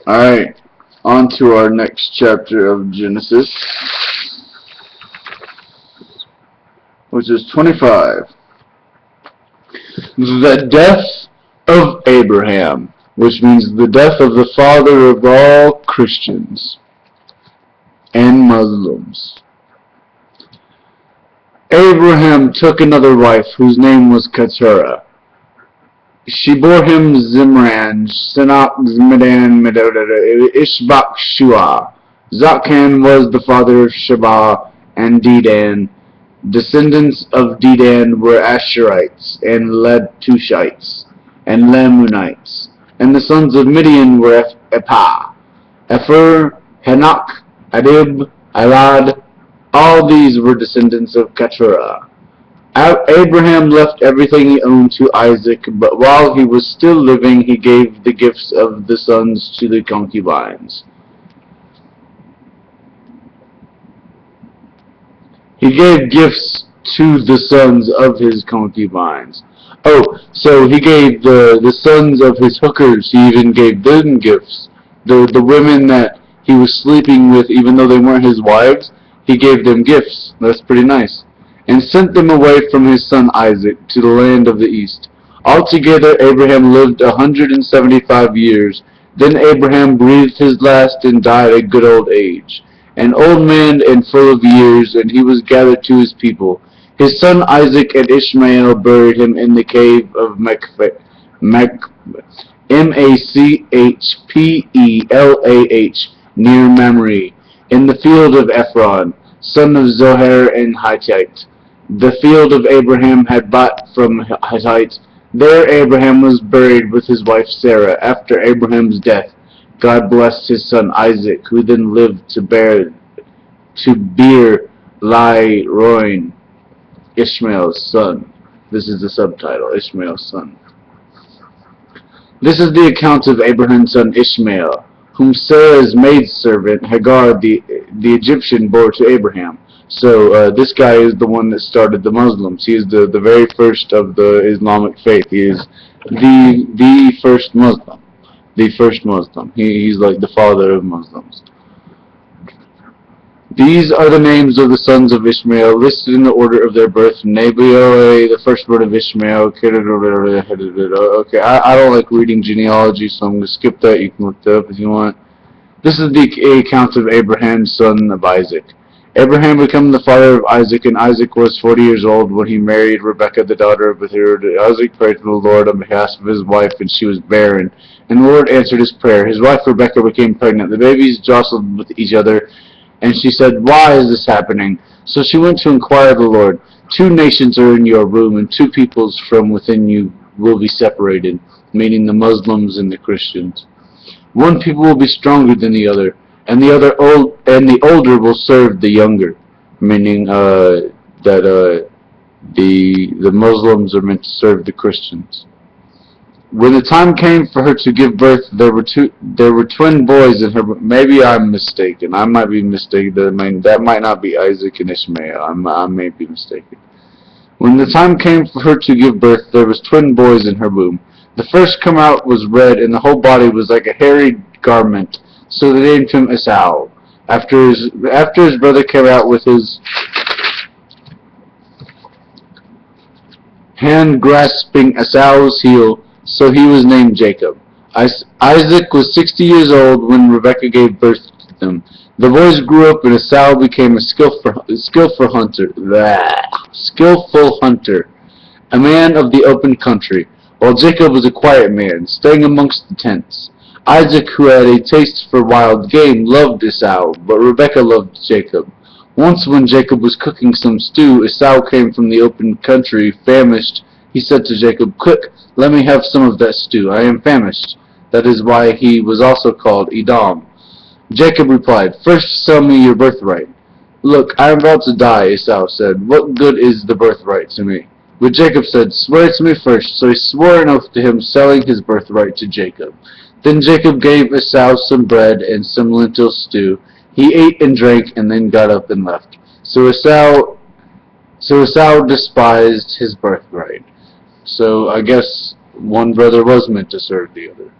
Alright, on to our next chapter of Genesis, which is 25. The death of Abraham, which means the death of the father of all Christians and Muslims. Abraham took another wife whose name was Keturah. She bore him Zimran, Sanach, Medan, Ishbak, Shua. Zakhan was the father of Sheba and Dedan. Descendants of Dedan were Asherites, and Letushites, and Lamanites. And the sons of Midian were Ephah, Epher, Hanok, Adib, Arad. All these were descendants of Keturah. Abraham left everything he owned to Isaac, but while he was still living, he gave the gifts of the sons to the concubines. He gave gifts to the sons of his concubines. Oh, so he gave the sons of his hookers, he even gave them gifts. The women that he was sleeping with, even though they weren't his wives, he gave them gifts. That's pretty nice. And sent them away from his son Isaac to the land of the east. Altogether Abraham lived 175 years. Then Abraham breathed his last and died at good old age, an old man and full of years, and he was gathered to his people. His son Isaac and Ishmael buried him in the cave of Machpelah, near Mamre, in the field of Ephron, son of Zohar and Hittite. The field of Abraham had bought from Hittites. There Abraham was buried with his wife Sarah. After Abraham's death, God blessed his son Isaac, who then lived to bear Lai Roin, Ishmael's son. This is the subtitle, Ishmael's son. This is the account of Abraham's son Ishmael, whom Sarah's maidservant Hagar the Egyptian bore to Abraham. So this guy is the one that started the Muslims. He is the very first of the Islamic faith. He is the first Muslim. The first Muslim. He's like the father of Muslims. These are the names of the sons of Ishmael, listed in the order of their birth. Nabioi, the firstborn of Ishmael. Okay, I don't like reading genealogy, so I'm going to skip that. You can look it up if you want. This is the account of Abraham, son of Isaac. Abraham became the father of Isaac, and Isaac was 40 years old when he married Rebekah, the daughter of Bethuel. Isaac prayed to the Lord on behalf of his wife, and she was barren. And the Lord answered his prayer. His wife Rebekah became pregnant. The babies jostled with each other, and she said, "Why is this happening?" So she went to inquire of the Lord. 2 nations are in your womb, and 2 peoples from within you will be separated, meaning the Muslims and the Christians. One people will be stronger than the other, and the older will serve the younger, meaning that the Muslims are meant to serve the Christians. When the time came for her to give birth, there were twin boys in her. Maybe I'm mistaken. I might be mistaken. That might not be Isaac and Ishmael. I may be mistaken. When the time came for her to give birth, there was twin boys in her womb. The first come out was red, and the whole body was like a hairy garment. So they named him Esau. After his brother came out with his hand grasping Esau's heel, so he was named Jacob. Isaac was 60 years old when Rebekah gave birth to them. The boys grew up, and Esau became a skillful hunter, a man of the open country, while Jacob was a quiet man, staying amongst the tents. Isaac, who had a taste for wild game, loved Esau, but Rebekah loved Jacob. Once when Jacob was cooking some stew, Esau came from the open country, famished. He said to Jacob, "Quick, let me have some of that stew. I am famished." That is why he was also called Edom. Jacob replied, "First sell me your birthright." "Look, I am about to die," Esau said. "What good is the birthright to me?" But Jacob said, "Swear to me first." So he swore an oath to him, selling his birthright to Jacob. Then Jacob gave Esau some bread and some lentil stew. He ate and drank, and then got up and left. So Esau despised his birthright. So I guess one brother was meant to serve the other.